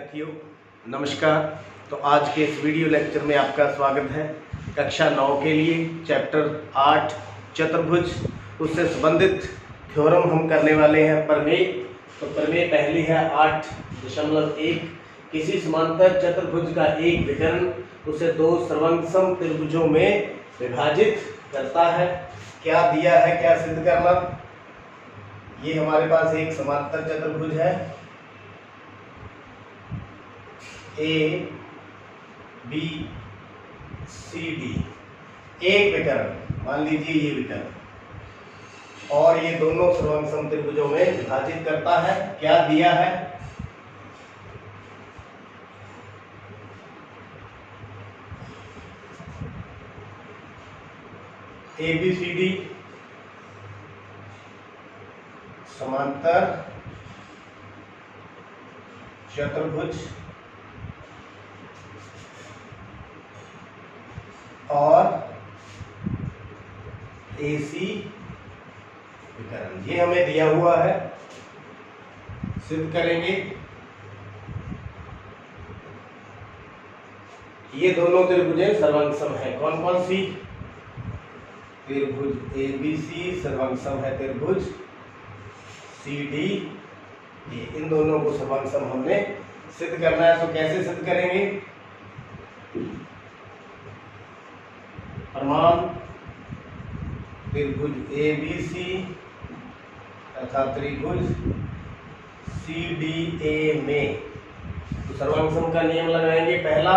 विद्यार्थियों नमस्कार। तो आज के इस वीडियो लेक्चर में आपका स्वागत है। कक्षा 9 के लिए चैप्टर 8 चतुर्भुज उससे संबंधित थ्योरम हम करने वाले हैं प्रमेय। तो प्रमेय पहली है 8.1 किसी समांतर चतुर्भुज का एक विकर्ण उसे दो सर्वसम त्रिभुजों में विभाजित करता है। क्या दिया है, क्या सिद्ध करना। ये हमारे पास एक समांतर चतुर्भुज है ए बी सी डी, एक विकर्ण मान लीजिए ये विकर्ण, और ये दोनों सर्वसम त्रिभुजों में विभाजित करता है। क्या दिया है, ए बी सी डी समांतर चतुर्भुज और एसी विकर्ण, ये हमें दिया हुआ है। सिद्ध करेंगे। ये दोनों त्रिभुजें सर्वसम है। कौन कौन सी? त्रिभुज ए बी सी सर्वसम है त्रिभुज सी डी, ये इन दोनों को सर्वसम हमने सिद्ध करना है। तो कैसे सिद्ध करेंगे? प्रमाण त्रिभुज ए बी सी तथा त्रिभुज सी डी ए में तो सर्वसम का नियम लगाएंगे। पहला,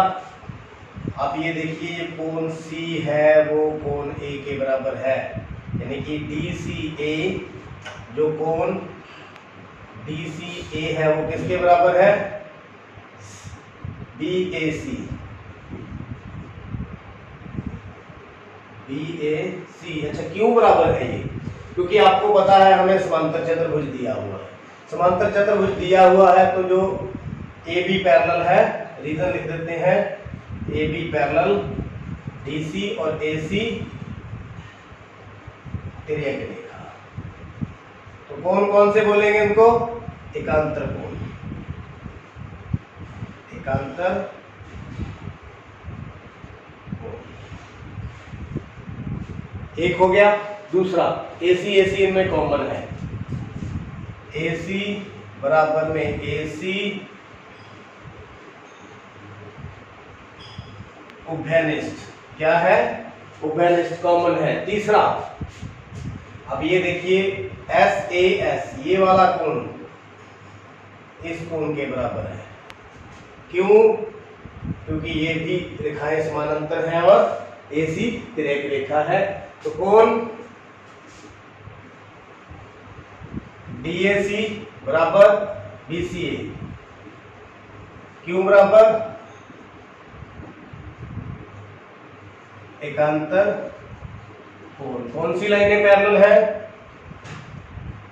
आप ये देखिए ये कोण सी है वो कोण ए के बराबर है, यानी कि डी सी ए, जो कोण डी सी ए है वो किसके बराबर है? बी ए सी, बी ए सी। अच्छा, क्यों बराबर है ये? क्योंकि आपको पता है हमें समांतर चतुर्भुज दिया हुआ है। समांतर चतुर्भुज दिया हुआ है तो जो ए बी पैरेलल है, रीजन लिख देते हैं, A B parallel D C और ए सी तिर्यक रेखा। तो कौन कौन से बोलेंगे इनको? एकांतर कोण, एकांतर एक हो गया। दूसरा, AC AC इनमें कॉमन है। AC बराबर में AC उभयनिष्ठ, क्या है? उभयनिष्ठ कॉमन है। तीसरा, अब ये देखिए SAS, ये वाला कोण इस कोण के बराबर है। क्यों? क्योंकि ये भी रेखाएं समानांतर हैं और AC तिर्यक रेखा है। तो कोण DAC बराबर BCA, क्यों बराबर? एकांतर कोण। कौन सी लाइनें पैरेलल है?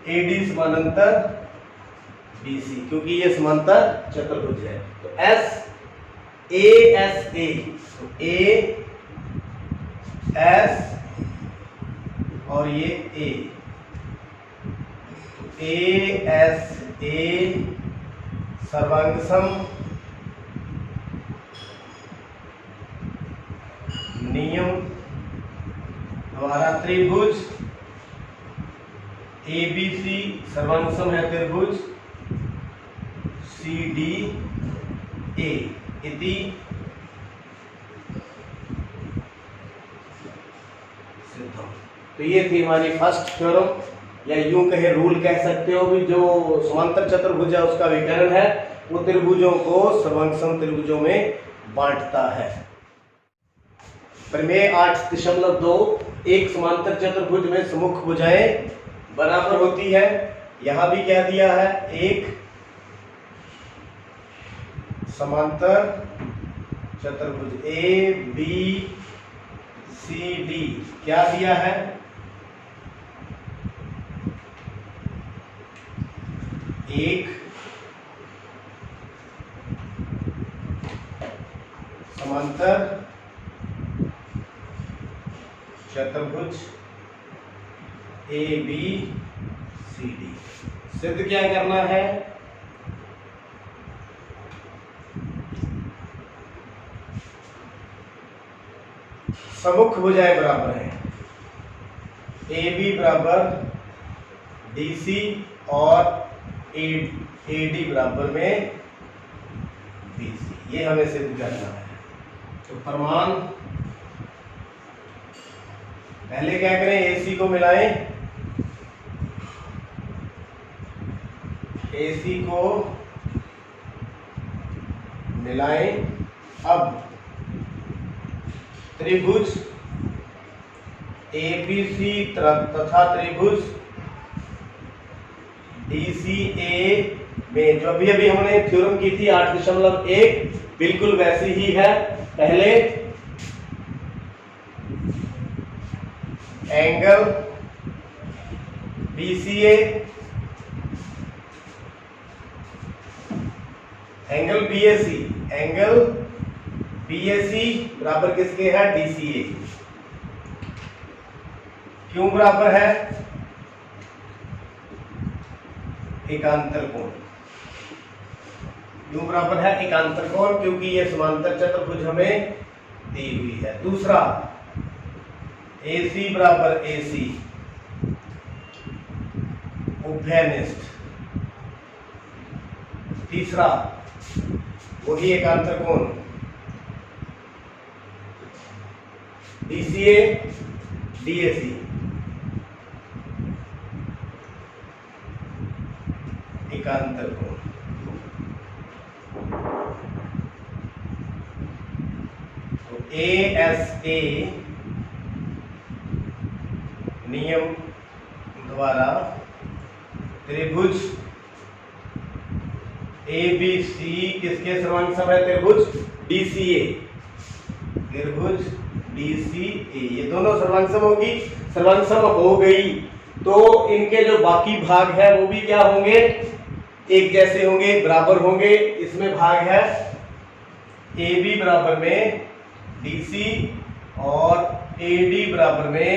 AD समानांतर BC, क्योंकि ये समांतर चतुर्भुज है। तो SASA, तो A S और ये A, ASA सर्वसम नियम द्वारा त्रिभुज ABC सर्वसम है त्रिभुज CDA इति सिद्धम। तो ये थी हमारी फर्स्ट थ्योरम, या यूं कहे रूल कह सकते हो भी, जो समांतर चतुर्भुज है उसका विकर्ण है वो त्रिभुजों को सर्वसम त्रिभुजों में बांटता है। प्रमेय 8.2 एक समांतर चतुर्भुज में सम्मुख भुजाएं बराबर होती है। यहां भी क्या दिया है? एक समांतर चतुर्भुज ए बी सी डी, क्या दिया है? एक समांतर चतुर्भुज ए बी सी डी। सिद्ध क्या करना है? समुख भुजाएं बराबर हैं, ए बी बराबर डी सी और ए डी बराबर में बी सी, ये हमें सिद्ध करना है। तो प्रमाण पहले क्या करें, ए सी को मिलाएं, ए सी को मिलाएं। अब त्रिभुज एबीसी तथा त्रिभुज DCA में जो अभी अभी हमने थ्योरम की थी 8.1 बिल्कुल वैसी ही है। पहले एंगल BCA एंगल BAC बराबर किसके है, DCA। क्यों बराबर है, एकांतर कोण। क्यों बराबर है, एकांतर कोण, क्योंकि ये समांतर चतुर्भुज हमें दी हुई है। दूसरा AC बराबर AC उभयनिष्ठ। तीसरा वही एकांतर कोण DCA DAC एकांतर कोण। तो ASA नियम द्वारा त्रिभुज ABC किसके सर्वांग है, त्रिभुज DCA, त्रिभुज DCA, ये दोनों सर्वांग होगी। सर्वांग हो गई तो इनके जो बाकी भाग है वो भी क्या होंगे, एक जैसे होंगे, बराबर होंगे। इसमें भाग है AB बराबर में DC और AD बराबर में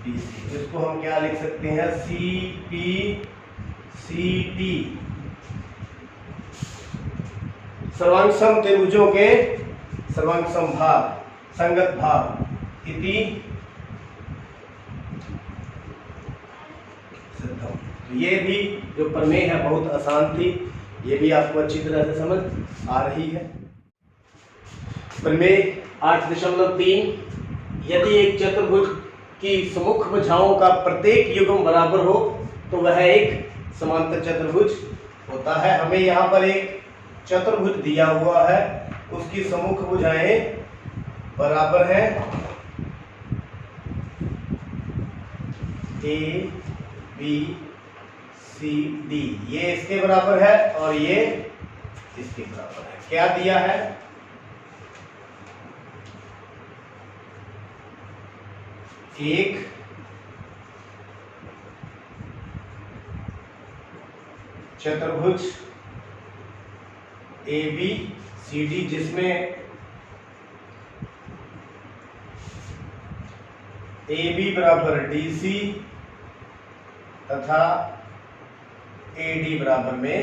DC। इसको हम क्या लिख सकते हैं, CPCT, सर्वांग त्रिभुजों के सर्वांग भाग, संगत भाग इति सिद्धम। तो ये भी जो प्रमेय है बहुत आसान थी, ये भी आपको अच्छी तरह से समझ आ रही है। प्रमेय 8.3, यदि एक चतुर्भुज की समुख भुजाओं का प्रत्येक युग्म बराबर हो तो वह एक समांतर चतुर्भुज होता है। हमें यहाँ पर एक चतुर्भुज दिया हुआ है, उसकी समुख भुजाएं बराबर हैं, A B C D, ये इसके बराबर है और ये इसके बराबर है। क्या दिया है, एक चतुर्भुज ABCD जिसमें AB बराबर DC तथा AD बराबर में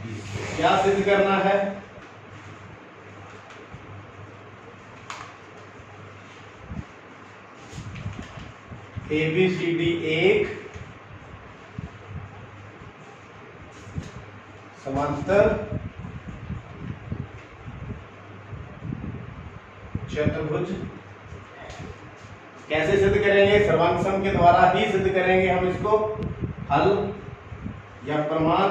DC। क्या सिद्ध करना है, ABCD एक समांतर चतुर्भुज। कैसे सिद्ध करेंगे, सर्वांग सम के द्वारा ही सिद्ध करेंगे हम इसको। हल या प्रमाण,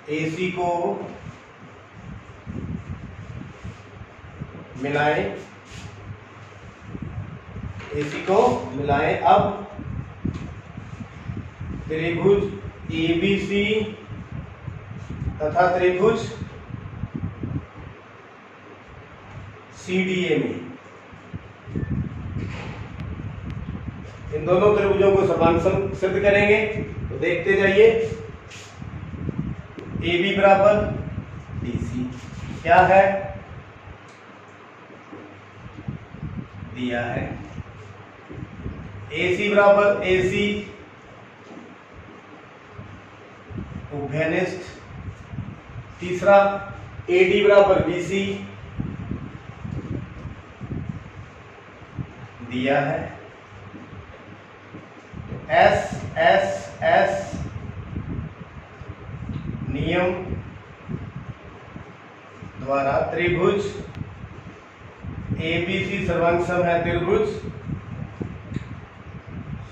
AC को मिलाएं, AC को मिलाएं। अब त्रिभुज ABC तथा त्रिभुज CDA में इन दोनों त्रिभुजों को सर्वांग सम सिद्ध करेंगे। तो देखते जाइए, AB बराबर DC क्या है, दिया है। AC बराबर AC उभयनिष्ठ। तीसरा AD बराबर BC दिया है। एस एस एस नियम द्वारा त्रिभुज एबीसी सर्वांग सम है त्रिभुज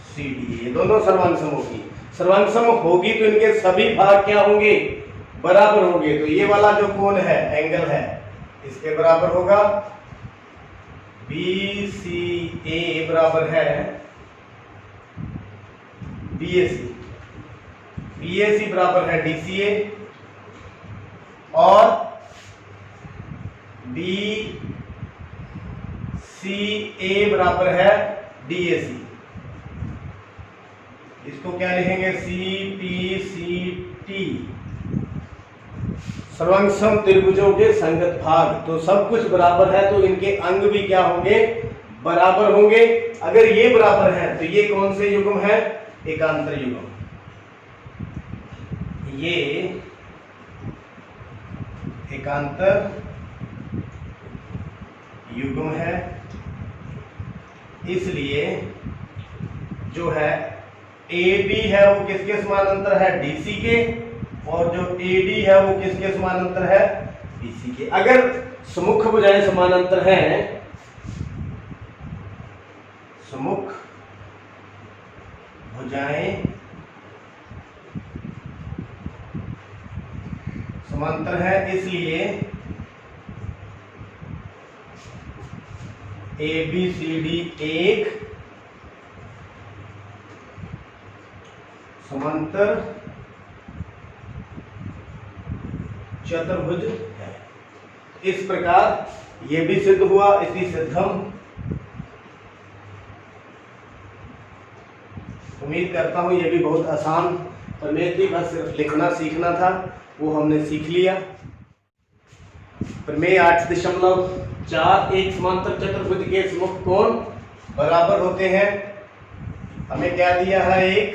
सीडी। ये दोनों सर्वांग सम होगी। सर्वांग सम होगी तो इनके सभी भाग क्या होंगे? बराबर होंगे। तो ये वाला जो कोण है, एंगल है, इसके बराबर होगा BCA बराबर है BAC, BAC बराबर है DCA और BCA बराबर है DAC। इसको क्या लिखेंगे? CPCT, सर्वांग सम त्रिभुजों के संगत भाग। तो सब कुछ बराबर है तो इनके अंग भी क्या होंगे? बराबर होंगे। अगर ये बराबर है तो ये कौन से युग्म है? एकांतर युग्म। ये एकांतर युग्म है। इसलिए जो है AB है वो किसके समानांतर है? DC के। और जो AD है वो किसके समानांतर है? BC के। अगर सम्मुख भुजाएं समानांतर हैं, सम्मुख भुजाएं समांतर है, इसलिए ABCD एक समांतर चतुर्भुज है। इस प्रकार ये भी सिद्ध हुआ। इसी सिद्धम उम्मीद करता हूं ये भी बहुत आसान प्रमेय थी, बस सिर्फ लिखना सीखना था, वो हमने सीख लिया। प्रमेय 8.4 एक समांतर चतुर्भुज के सम्मुख कोण बराबर होते हैं। हमें क्या दिया है? एक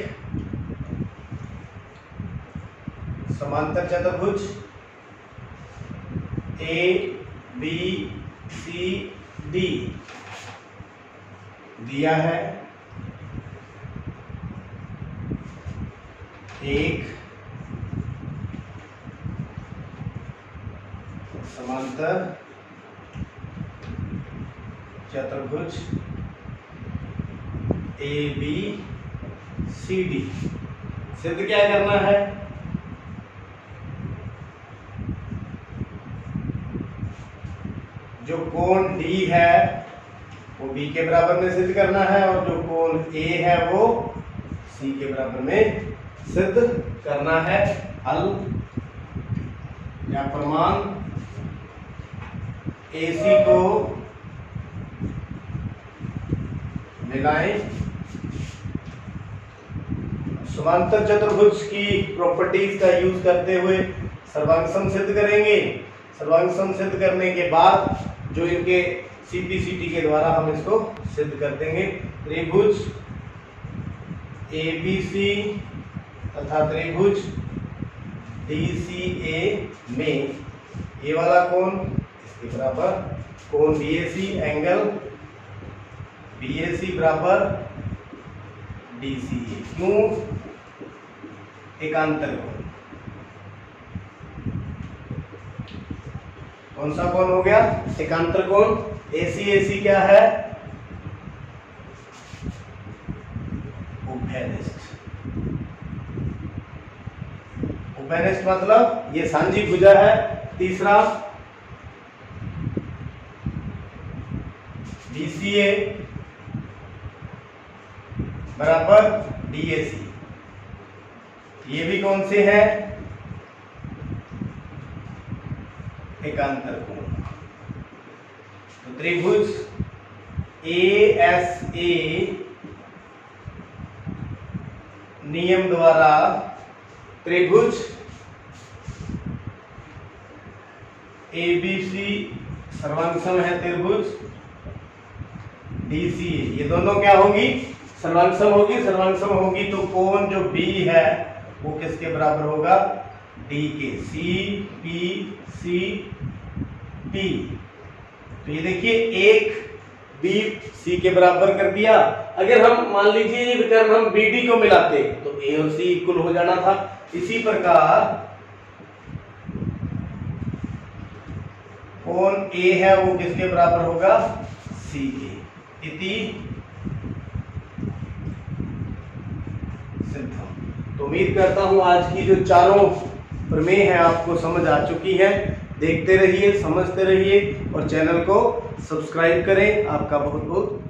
समांतर चतुर्भुज ABCD दिया है। एक समांतर चतुर्भुज ABCD सिद्ध क्या करना है? जो कोण D है वो B के बराबर में सिद्ध करना है और जो कोण A है वो C के बराबर में सिद्ध करना है। हल या प्रमाण AC को मिलाएं। समांतर चतुर्भुज की प्रॉपर्टीज का यूज करते हुए सर्वांग सम सिद्ध करेंगे। सर्वांग सम सिद्ध करने के बाद जो इनके CPCT के द्वारा हम इसको सिद्ध कर देंगे। त्रिभुज ABC तथा त्रिभुज DCA में ये वाला कोण इसके बराबर कोण BAC, एंगल BAC बराबर DCA। क्यों? एकांतर कोण। कौन सा कोण हो गया? एकांतर कोण। AC क्या है? उभयनिष्ठ। उभयनिष्ठ मतलब ये सांझी भुजा है। तीसरा DCA बराबर DAC। ये भी कौन से है? एकांतर कोण। तो त्रिभुज ASA नियम द्वारा त्रिभुज ABC सर्वांग सम है त्रिभुज DCA। ये दोनों क्या होगी? सर्वांग सम होगी। सर्वांग सम होगी तो कोण जो B है वो किसके बराबर होगा? D के। CPCT। तो ये देखिए एक बी सी के बराबर कर दिया। अगर हम मान लीजिए ये विकर्ण हम बी डी को मिलाते तो ए और सी इक्वल हो जाना था। इसी प्रकार कोण ए है वो किसके बराबर होगा, सी के। इति सिद्धम। तो उम्मीद करता हूं आज की जो चारों प्रमेय है आपको समझ आ चुकी है। देखते रहिए, समझते रहिए और चैनल को सब्सक्राइब करें। आपका बहुत बहुत